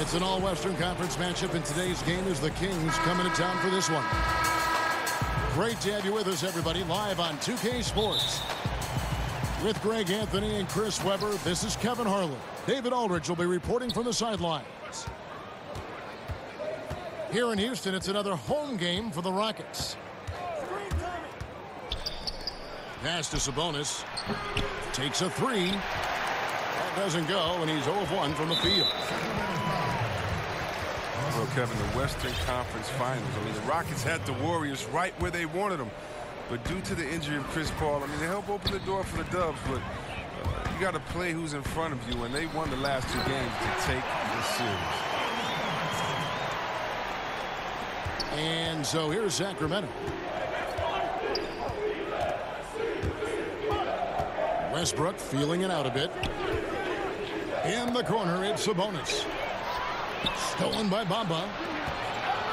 It's an all-Western Conference matchup, and today's game is the Kings coming to town for this one. Great to have you with us, everybody, live on 2K Sports. With Greg Anthony and Chris Webber, this is Kevin Harlan. David Aldridge will be reporting from the sidelines. Here in Houston, it's another home game for the Rockets. Pass to Sabonis. Takes a three. That doesn't go, and he's 0 of 1 from the field. Well, Kevin, the Western Conference Finals. I mean, the Rockets had the Warriors right where they wanted them. But due to the injury of Chris Paul, I mean, they helped open the door for the Dubs, but you got to play who's in front of you, and they won the last 2 games to take this series. And so here's Sacramento. Westbrook feeling it out a bit. In the corner, it's Sabonis. Stolen by Bamba.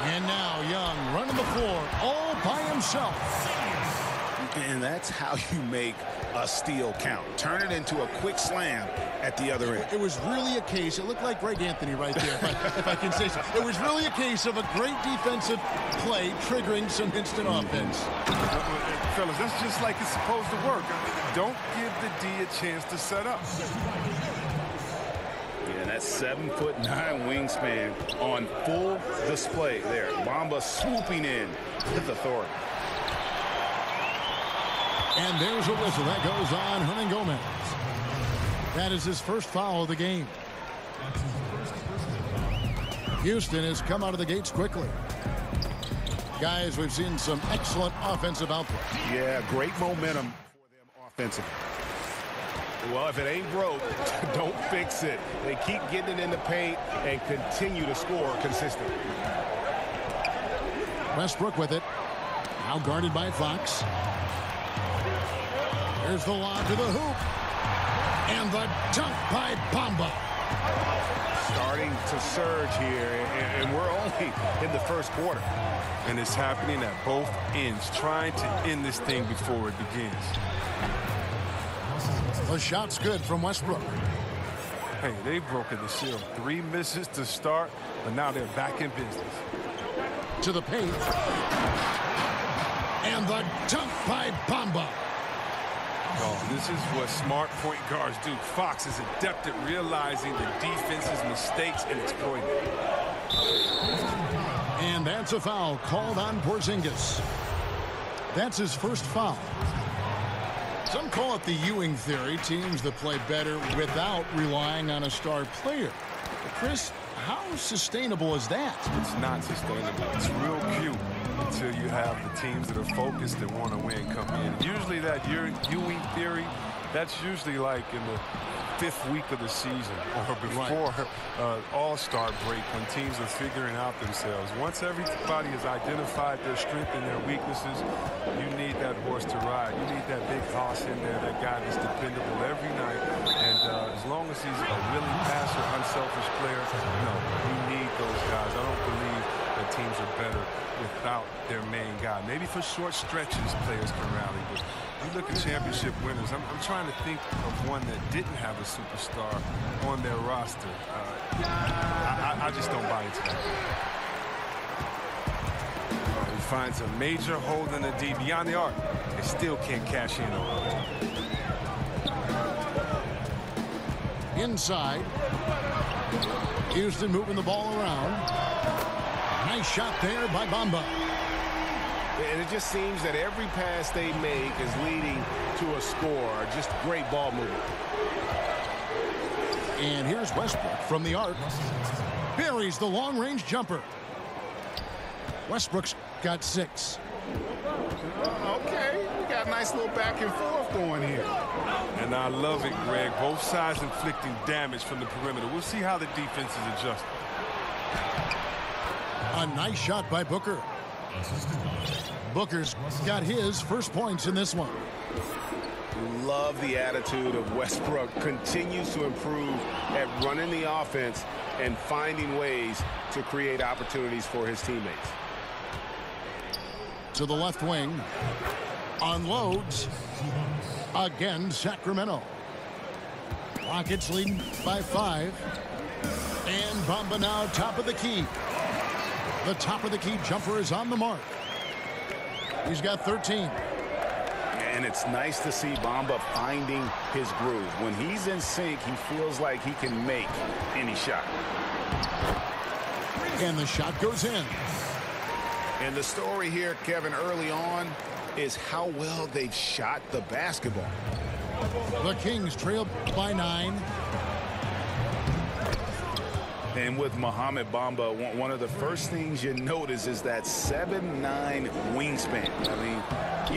And now Young running the floor all by himself. And that's how you make a steal count. Turn it into a quick slam at the other end. It was really a case. It looked like Greg Anthony right there, if I can say so. It was really a case of a great defensive play triggering some instant offense. Fellas, that's just like it's supposed to work. Don't give the D a chance to set up. Yeah, that 7'9" wingspan on full display there. Bamba swooping in with authority. And there's a whistle that goes on Hernangomez. That is his first foul of the game. Houston has come out of the gates quickly. Guys, we've seen some excellent offensive output. Yeah, great momentum for them offensively. Well, if it ain't broke, don't fix it. They keep getting it in the paint and continue to score consistently. Westbrook with it. Now guarded by Fox. Here's the lob to the hoop. And the dunk by Bamba. Starting to surge here, and we're only in the first quarter. And it's happening at both ends, trying to end this thing before it begins. The shot's good from Westbrook. Hey, they've broken the seal. 3 misses to start, but now they're back in business. To the paint. And the dunk by Bamba. Oh, this is what smart point guards do. Fox is adept at realizing the defense's mistakes and exploiting them. And that's a foul called on Porzingis. That's his first foul. Some call it the Ewing theory, teams that play better without relying on a star player. But Chris, how sustainable is that? It's not sustainable. It's real cute until you have the teams that are focused and want to win come in. Usually that Ewing theory, that's usually like in the 5th week of the season or before All-Star break when teams are figuring out themselves. Once everybody has identified their strength and their weaknesses, you need that horse to ride. You need that big hoss in there, that guy that's dependable every night. And as long as he's a willing passer, unselfish player, no, you need those guys. I don't believe that teams are better without their main guy. Maybe for short stretches, players can rally, but you look at championship winners. I'm trying to think of one that didn't have a superstar on their roster. I just don't buy into that. He finds a major hole in the D beyond the arc. They still can't cash in on it. Inside. Houston moving the ball around. Nice shot there by Bamba. And it just seems that every pass they make is leading to a score. Just great ball movement. And here's Westbrook from the arc. Buries the long-range jumper. Westbrook's got 6. Okay, we got a nice little back and forth going here. And I love it, Greg. Both sides inflicting damage from the perimeter. We'll see how the defense is adjusted. A nice shot by Booker. Booker's got his first points in this one. Love the attitude of Westbrook. Continues to improve at running the offense and finding ways to create opportunities for his teammates. To the left wing. Unloads. Again, Sacramento. Rockets leading by 5. And Bamba now top of the key. The top of the key jumper is on the mark. He's got 13. And it's nice to see Bamba finding his groove. When he's in sync, he feels like he can make any shot. And the shot goes in. And the story here, Kevin, early on is how well they've shot the basketball. The Kings trail by 9. And with Mohamed Bamba, one of the first things you notice is that 7'9" wingspan. I mean,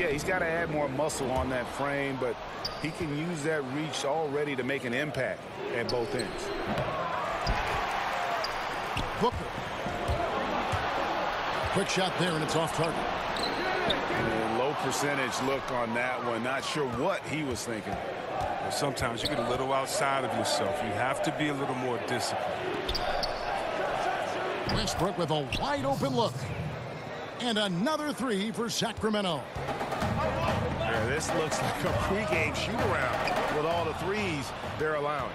yeah, he's got to add more muscle on that frame, but he can use that reach already to make an impact at both ends. Booker. Quick shot there, and it's off target. And a low percentage look on that one. Not sure what he was thinking. Well, sometimes you get a little outside of yourself. You have to be a little more disciplined. Westbrook with a wide open look. And another 3 for Sacramento. Yeah, this looks like a pregame shoot-around with all the threes they're allowing.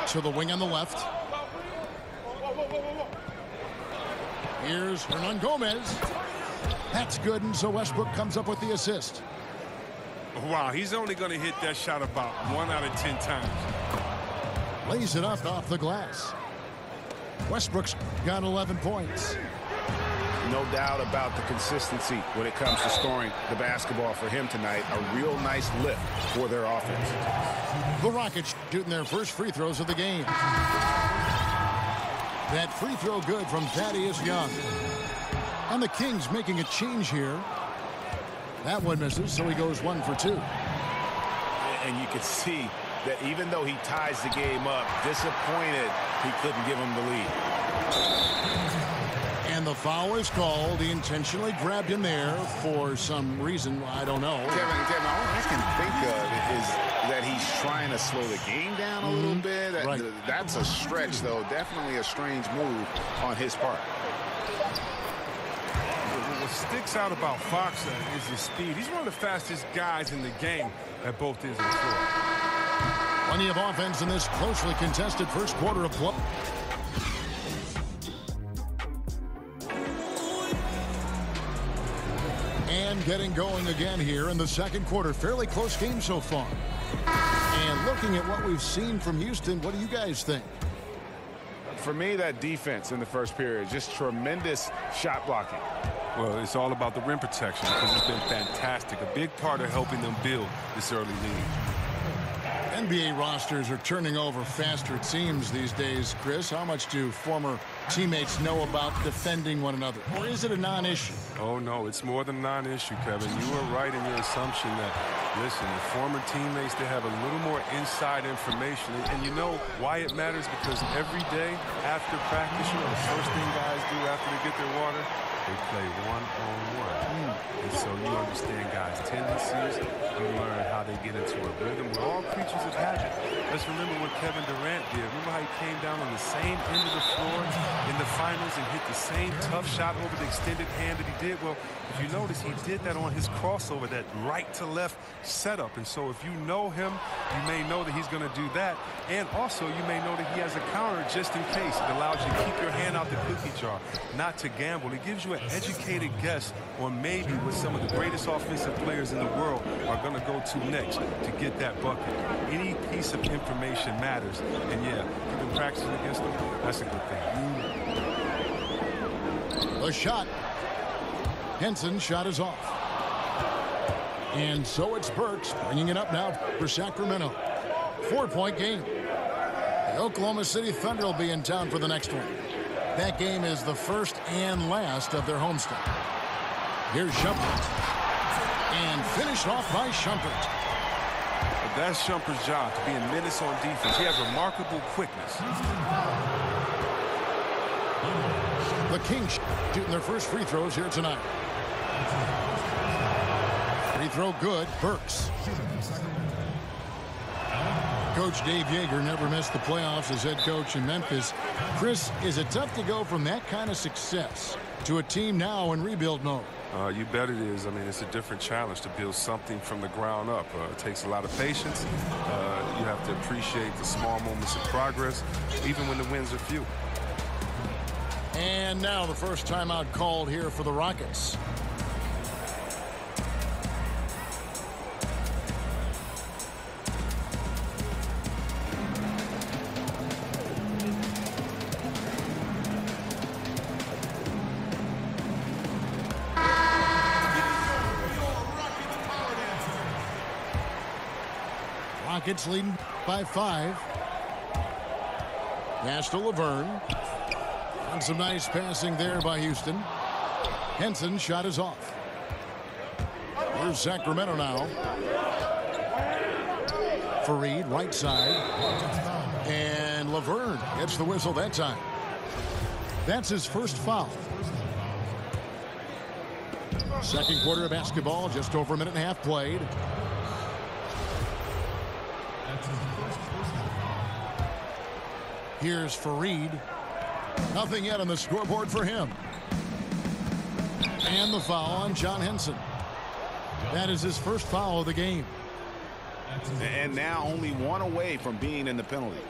To the wing on the left. Here's Hernan Gomez. That's good, and so Westbrook comes up with the assist. Wow, he's only going to hit that shot about 1 out of 10 times. Lays it up off the glass. Westbrook's got 11 points. No doubt about the consistency when it comes to scoring the basketball for him tonight. A real nice lift for their offense. The Rockets shooting their first free throws of the game. That free throw good from Thaddeus Young. And the Kings making a change here. That one misses, so he goes 1 for 2. And you can see that even though he ties the game up, disappointed he couldn't give him the lead. And the foul is called. He intentionally grabbed him there for some reason. I don't know. Kevin, all I can think of is that he's trying to slow the game down a little bit. That's a stretch, though. Definitely a strange move on his part. What sticks out about Fox is his speed. He's one of the fastest guys in the game at both ends of the floor. Plenty of offense in this closely contested first quarter of play. And getting going again here in the second quarter. Fairly close game so far. And looking at what we've seen from Houston, what do you guys think? For me, that defense in the first period, just tremendous shot blocking. Well, it's all about the rim protection because it's been fantastic. A big part of helping them build this early lead. NBA rosters are turning over faster, it seems, these days. Chris, how much do former teammates know about defending one another? Or is it a non-issue? Oh, no, it's more than a non-issue, Kevin. You were right in your assumption that, listen, the former teammates, they have a little more inside information. And you know why it matters? Because every day after practice, you know, the first thing guys do after they get their water, they play one-on-one. And so you understand guys' tendencies. You learn how they get into a rhythm. We're all creatures of habit. Let's remember what Kevin Durant did. Remember how he came down on the same end of the floor in the finals and hit the same tough shot over the extended hand that he did? Well, if you notice, he did that on his crossover, that right-to-left setup. And so if you know him, you may know that he's going to do that. And also, you may know that he has a counter just in case. It allows you to keep your hand out the cookie jar, not to gamble. It gives you an educated guess on maybe what some of the greatest offensive players in the world are going to go to next to get that bucket. Any piece of information matters. And, yeah, you've been practicing against them. That's a good thing. The shot. Henson's shot is off. And so it's Burks bringing it up now for Sacramento. 4-point game. The Oklahoma City Thunder will be in town for the next one. That game is the first and last of their homestand. Here's Shumpert. And finished off by Shumpert. That's Shumpert's job, to be in menace on defense. He has remarkable quickness. The Kings shooting their first free throws here tonight. Free throw good. Burks. Coach Dave Yeager never missed the playoffs as head coach in Memphis. Chris, is it tough to go from that kind of success to a team now in rebuild mode? You bet it is. I mean, it's a different challenge to build something from the ground up. It takes a lot of patience. You have to appreciate the small moments of progress, even when the wins are few. And now the first timeout called here for the Rockets. Rockets leading by 5. Pass to Laverne. And some nice passing there by Houston. Henson's shot is off. Here's Sacramento now. Fareed, right side. And Laverne gets the whistle that time. That's his first foul. Second quarter of basketball, just over a minute and a half played. Here's Fareed. Nothing yet on the scoreboard for him. And the foul on John Henson. That is his first foul of the game. And now only one away from being in the penalty.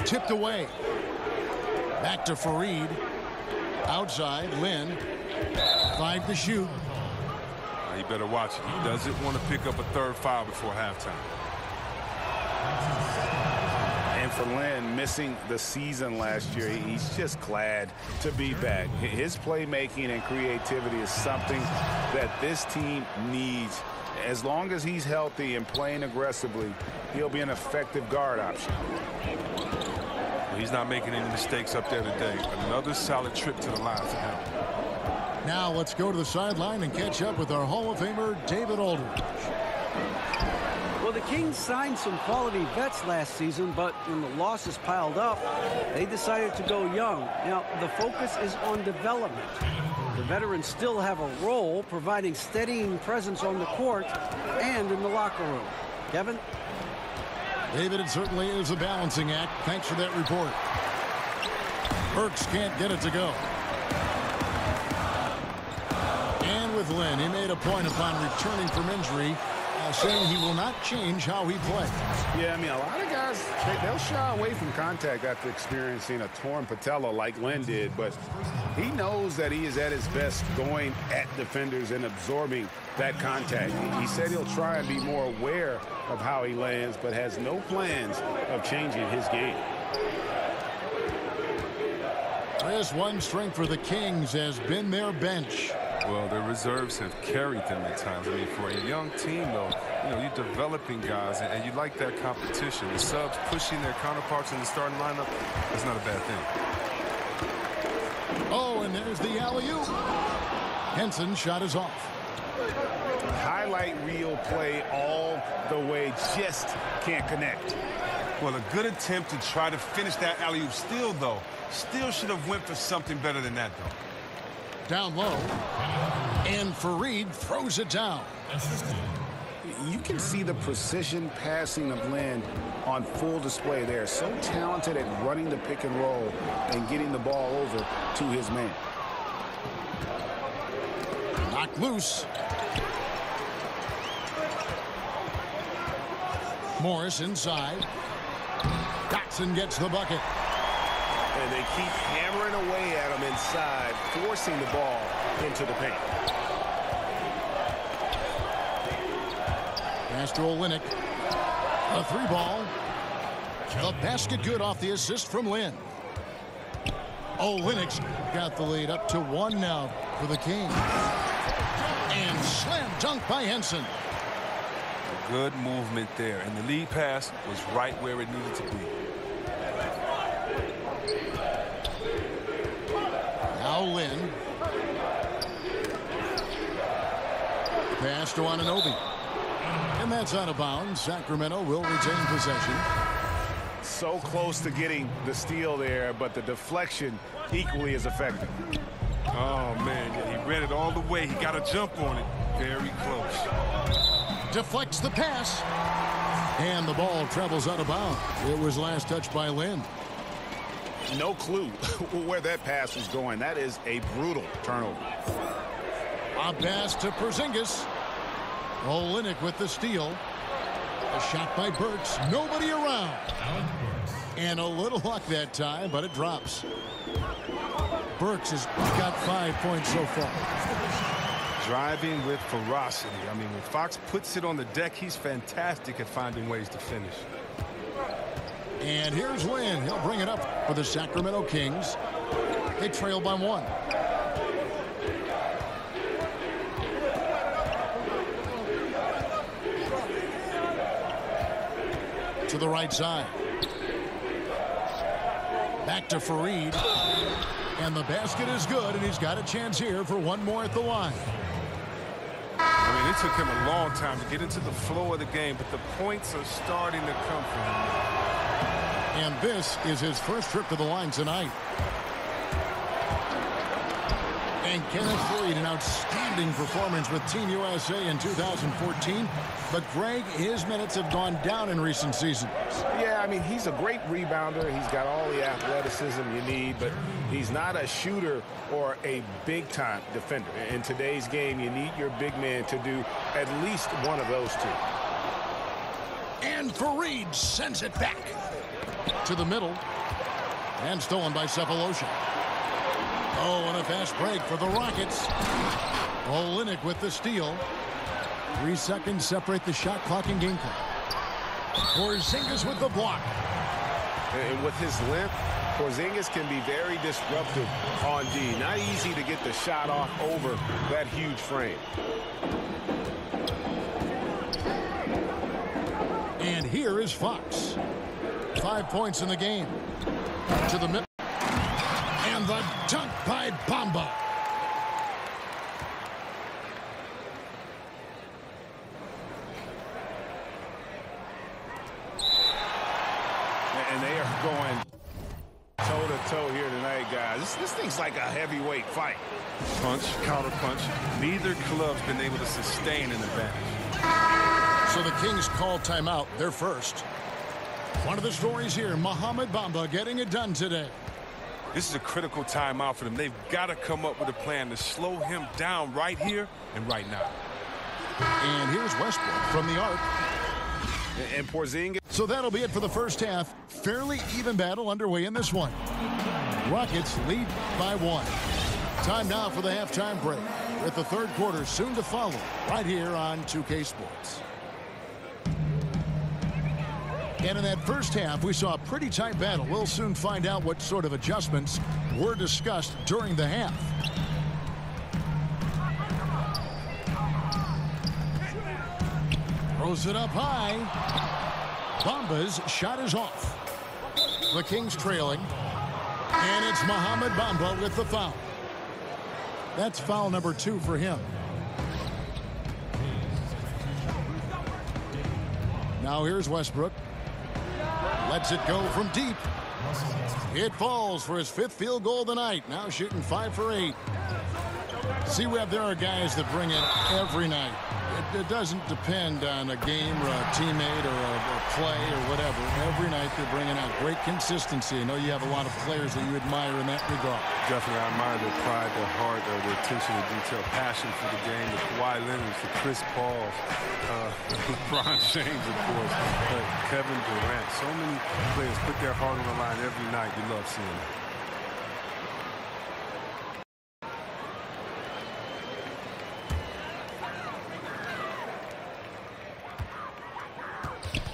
Tipped away. Back to Fareed. Outside, Lynn. 5 to shoot. Now you better watch it. He doesn't want to pick up a third foul before halftime. And for Lynn, missing the season last year, he's just glad to be back. His playmaking and creativity is something that this team needs. As long as he's healthy and playing aggressively, he'll be an effective guard option. He's not making any mistakes up there today. Another solid trip to the line for him. Now let's go to the sideline and catch up with our Hall of Famer, David Aldridge. Well, the Kings signed some quality vets last season, but when the losses piled up, they decided to go young. Now, the focus is on development. The veterans still have a role, providing steadying presence on the court and in the locker room. Kevin? David, it certainly is a balancing act. Thanks for that report. Burks can't get it to go. And with Lynn, he made a point upon returning from injury, saying he will not change how he plays. Yeah, I mean, a lot of guys, they'll shy away from contact after experiencing a torn patella like Lynn did, but he knows that he is at his best going at defenders and absorbing that contact. He said he'll try and be more aware of how he lands, but has no plans of changing his game. This one strength for the Kings has been their bench. Well, their reserves have carried them at times. I mean, for a young team, though, you know, you're developing guys, and you like that competition. The subs pushing their counterparts in the starting lineup, that's not a bad thing. Oh, and there's the alley-oop. Henson's shot is off. Highlight reel play all the way, just can't connect. Well, a good attempt to try to finish that alley-oop still should have went for something better than that, though. Down low, and Fareed throws it down. You can see the precision passing of Lynn on full display there. So talented at running the pick and roll and getting the ball over to his man. Knocked loose. Morris inside. Dotson gets the bucket. And they keep hammering away at him inside, forcing the ball into the paint. Pass to Olynyk. A 3-ball. The basket good off the assist from Lynn. Olynyk's got the lead up to 1 now for the Kings. And slam dunk by Henson. Good movement there, and the lead pass was right where it needed to be. Now Lynn. Pass to Anunoby. And that's out of bounds. Sacramento will retain possession. So close to getting the steal there, but the deflection equally as effective. Oh, man, he read it all the way. He got a jump on it. Very close. Deflects the pass. And the ball travels out of bounds. It was last touched by Lynn. No clue where that pass was going. That is a brutal turnover. A pass to Porzingis. Olynyk with the steal. A shot by Burks. Nobody around. And a little luck that time, but it drops. Burks has got 5 points so far. Driving with ferocity. I mean, when Fox puts it on the deck, he's fantastic at finding ways to finish. And here's Lynn. He'll bring it up for the Sacramento Kings. They trail by 1. To the right side. Back to Fareed. And the basket is good, and he's got a chance here for one more at the line. I mean, it took him a long time to get into the flow of the game, but the points are starting to come for him. And this is his first trip to the line tonight. And Kenneth Fareed, an outstanding performance with Team USA in 2014. But, Greg, his minutes have gone down in recent seasons. Yeah, I mean, he's a great rebounder. He's got all the athleticism you need, but he's not a shooter or a big-time defender. In today's game, you need your big man to do at least one of those two. And Fareed sends it back to the middle. And stolen by Sefolosha. Oh, and a fast break for the Rockets. Olynyk with the steal. 3 seconds separate the shot clock and game clock. Porzingis with the block. And with his length, Porzingis can be very disruptive on D. Not easy to get the shot off over that huge frame. And here is Fox. 5 points in the game. To the middle. And the dunk by Bamba. And they are going toe-to-toe here tonight, guys. This thing's like a heavyweight fight. Punch, counter punch. Neither club's been able to sustain an advantage. So the Kings call timeout. They're first. One of the stories here, Mohamed Bamba getting it done today. This is a critical timeout for them. They've got to come up with a plan to slow him down right here and right now. And here's Westbrook from the arc. And Porzingis. So that'll be it for the first half. Fairly even battle underway in this one. Rockets lead by 1. Time now for the halftime break, with the third quarter soon to follow right here on 2K Sports. And in that first half, we saw a pretty tight battle. We'll soon find out what sort of adjustments were discussed during the half. Throws it up high. Bamba's shot is off. The Kings trailing. And it's Mohamed Bamba with the foul. That's foul number 2 for him. Now here's Westbrook. Lets it go from deep. It falls for his 5th field goal of the night. Now shooting 5 for 8. See, there are guys that bring it every night. It doesn't depend on a game or a teammate or a play or whatever. Every night they're bringing out great consistency. I know you have a lot of players that you admire in that regard. Definitely, I admire their pride, their heart, their attention to detail, passion for the game. The Kawhi Leonards, the Chris Pauls, LeBron James, of course, Kevin Durant. So many players put their heart on the line every night. You love seeing it.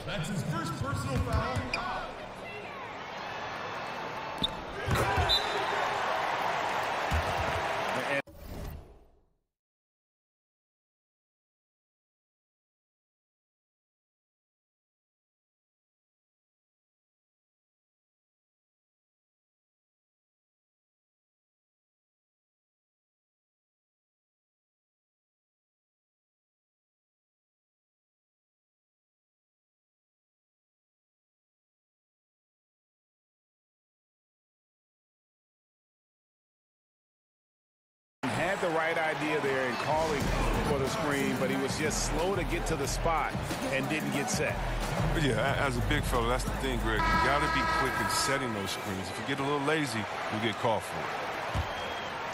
That's his first personal foul. Had the right idea there in calling for the screen, but he was just slow to get to the spot and didn't get set. But yeah, as a big fella, that's the thing, Greg. You got to be quick in setting those screens. If you get a little lazy, you get called for it.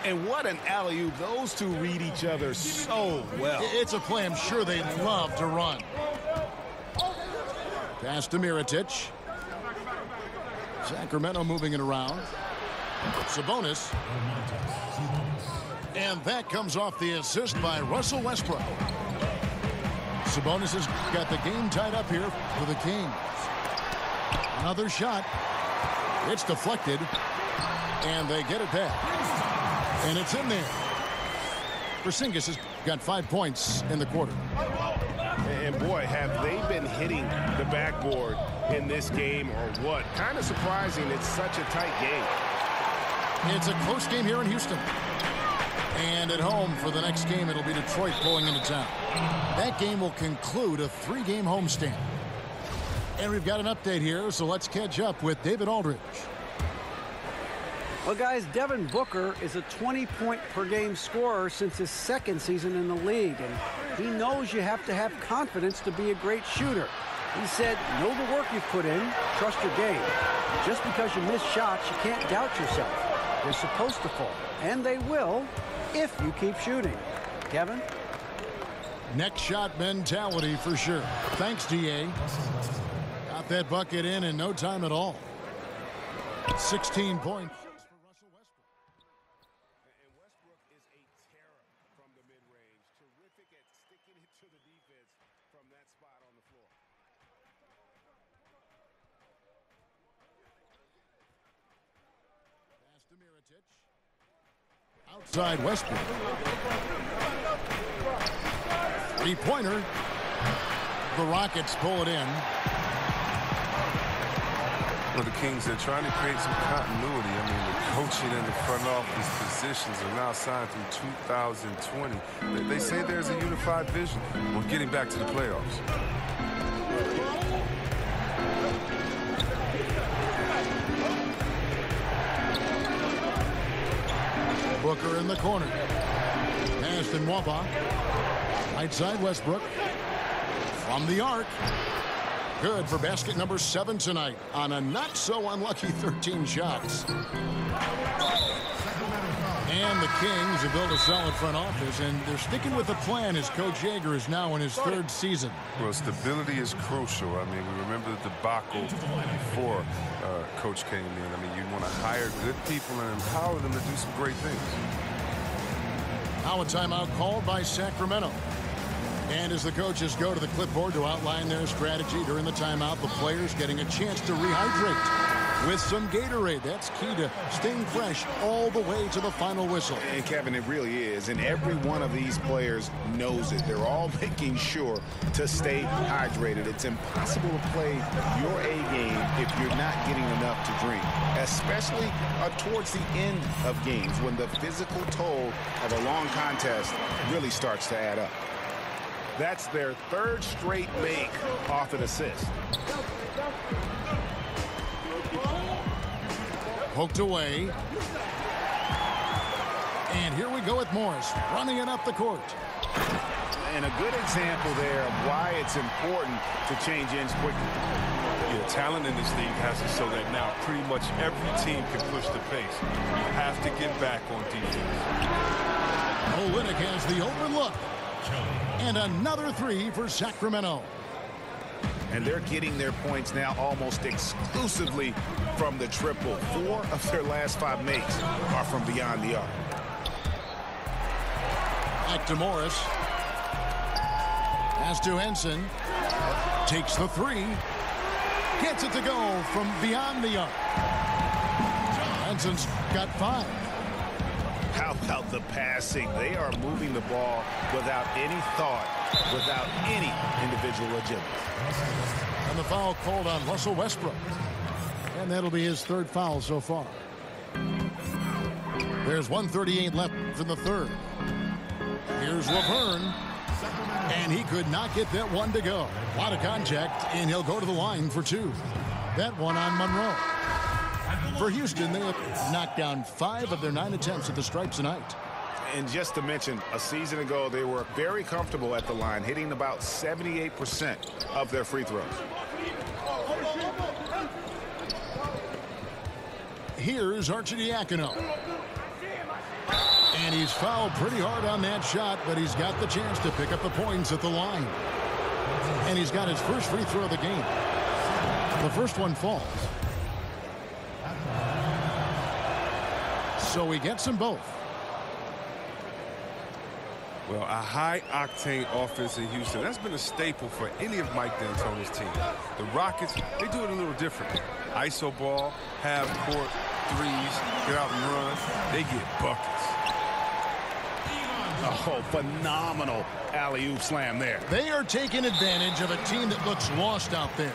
And what an alley-oop. Those two read each other so well. It's a play I'm sure they love to run. Pass to Mirotic. Sacramento moving it around. Sabonis. And that comes off the assist by Russell Westbrook. Sabonis has got the game tied up here for the Kings. Another shot. It's deflected. And they get it back. And it's in there. Porzingis has got 5 points in the quarter. And boy, have they been hitting the backboard in this game or what? Kind of surprising it's such a tight game. It's a close game here in Houston. And at home for the next game, it'll be Detroit pulling into town. That game will conclude a 3-game homestand. And we've got an update here, so let's catch up with David Aldridge. Well, guys, Devin Booker is a 20-point-per-game scorer since his second season in the league, and he knows you have to have confidence to be a great shooter. He said, know the work you've put in, trust your game. Just because you miss shots, you can't doubt yourself. They're supposed to fall, and they will if you keep shooting. Kevin? Next shot mentality for sure. Thanks, DA. Got that bucket in no time at all. 16 points. Outside Westbrook. Three-pointer. The Rockets pull it in. Well, the Kings, they're trying to create some continuity. I mean, the coaching and the front office positions are now signed through 2020. They say there's a unified vision. We're getting back to the playoffs. Booker in the corner. Pass to Nwaba. Right side Westbrook. From the arc. Good for basket number 7 tonight on a not so unlucky 13 shots. And the Kings have built a solid front office, and they're sticking with the plan as Coach Yeager is now in his 3rd season. Well, stability is crucial. I mean, we remember the debacle before Coach came in. I mean, you want to hire good people and empower them to do some great things. Now a timeout called by Sacramento. And as the coaches go to the clipboard to outline their strategy during the timeout, the players getting a chance to rehydrate with some Gatorade. That's key to staying fresh all the way to the final whistle. And Kevin, it really is. And every one of these players knows it. They're all making sure to stay hydrated. It's impossible to play your A game if you're not getting enough to drink, especially towards the end of games when the physical toll of a long contest really starts to add up. That's their 3rd straight make off an assist. Poked away. And here we go with Morris running it up the court. And a good example there of why it's important to change ends quickly. Yeah, talent in this league has it so that now pretty much every team can push the pace. You have to get back on defense. Olynyk has the open look. And another 3 for Sacramento. And they're getting their points now almost exclusively from the triple. 4 of their last 5 makes are from beyond the arc. Back to Morris. Pass to Henson. Takes the 3. Gets it to go from beyond the arc. Henson's got 5. How about the passing? They are moving the ball without any thought, without any individual agility. And the foul called on Russell Westbrook. And that'll be his 3rd foul so far. There's 1:38 left in the 3rd. Here's Laverne. And he could not get that one to go. A lot of contact, and he'll go to the line for 2. That one on Monroe. For Houston, they have knocked down 5 of their 9 attempts at the stripe tonight. And just to mention, a season ago, they were very comfortable at the line, hitting about 78% of their free throws. Here's Arcidiacono. And he's fouled pretty hard on that shot, but he's got the chance to pick up the points at the line. And he's got his first free throw of the game. The first one falls. So he gets them both. Well, a high-octane offense in Houston, that's been a staple for any of Mike D'Antoni's team. The Rockets, they do it a little differently. ISO ball, half-court, threes, get out and run. They get buckets. Oh, phenomenal alley-oop slam there. They are taking advantage of a team that looks lost out there.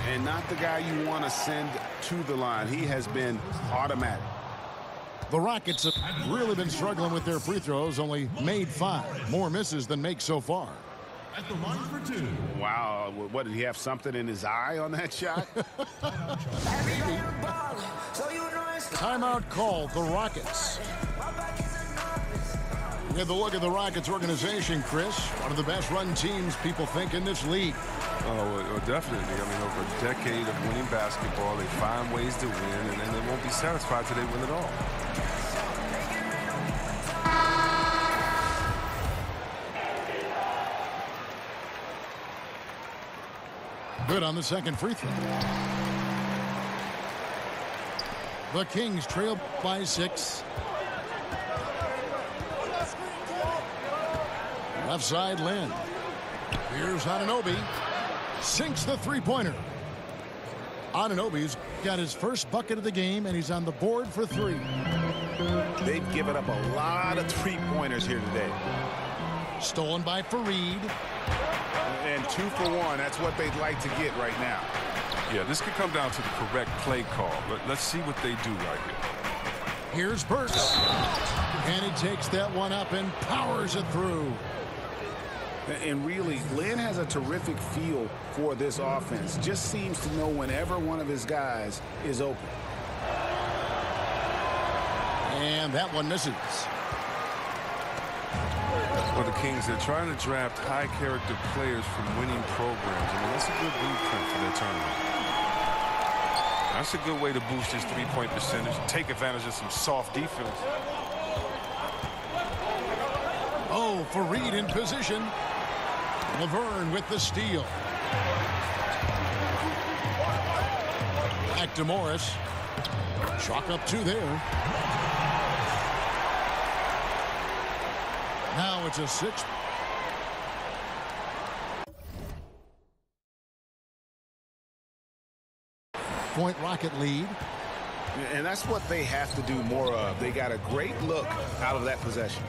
And not the guy you want to send to the line. He has been automatic. The Rockets have really been struggling with their free throws, only made 5. More misses than makes so far. At the line for 2. Wow, what, did he have something in his eye on that shot? Timeout called, the Rockets. With a look at the Rockets organization, Chris, one of the best-run teams people think in this league. Oh, well, definitely. I mean, over a decade of winning basketball, they find ways to win, and they won't be satisfied till they win it all. Good on the second free throw. The Kings trail by 6. Left side, Lynn. Here's Anunoby. Sinks the three-pointer. Anunoby's got his first bucket of the game, and he's on the board for 3. They've given up a lot of three-pointers here today. Stolen by Fareed. And 2 for 1. That's what they'd like to get right now. Yeah, this could come down to the correct play call, but let's see what they do right here. Here's Burks. And he takes that one up and powers it through. And really, Lynn has a terrific feel for this offense. Just seems to know whenever one of his guys is open. And that one misses. Well, the Kings, they're trying to draft high-character players from winning programs. I mean, that's a good blueprint for their tournament. That's a good way to boost his three-point percentage, take advantage of some soft defense. Oh, Fareed in position. Laverne with the steal. Back to Morris. Chalk up 2 there. Now it's a 6. Point Rocket lead. And that's what they have to do more of. They got a great look out of that possession.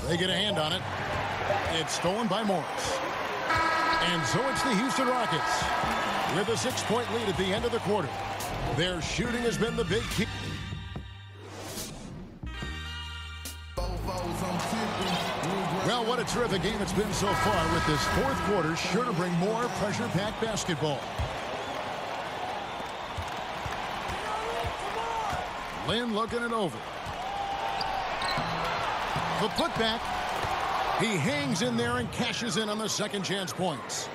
They get a hand on it. It's stolen by Morris. And so it's the Houston Rockets with a 6-point lead at the end of the quarter. Their shooting has been the big key. Well, what a terrific game it's been so far, with this fourth quarter sure to bring more pressure-packed basketball. Lynn looking it over. The putback. He hangs in there and cashes in on the second chance points.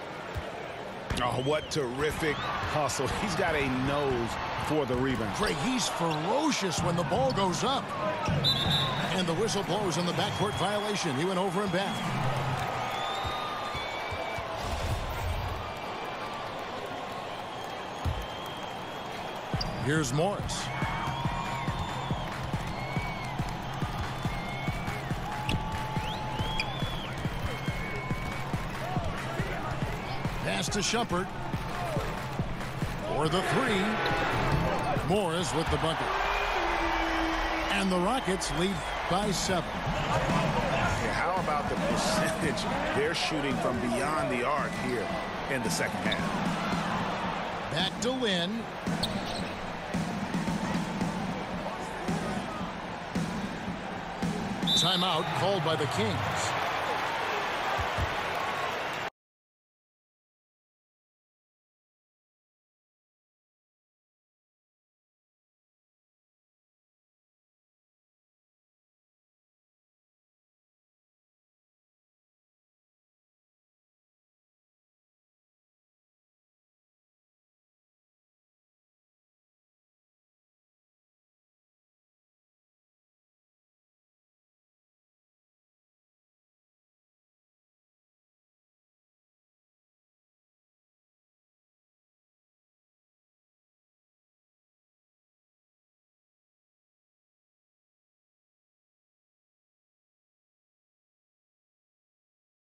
Oh, what terrific hustle. He's got a nose for the rebound. Greg, he's ferocious when the ball goes up. And the whistle blows on the backcourt violation. He went over and back. Here's Morris. Pass to Shumpert. For the 3. Morris with the bucket. And the Rockets lead by 7. Yeah, how about the percentage they're shooting from beyond the arc here in the second half? Back to Lynn. Timeout called by the Kings.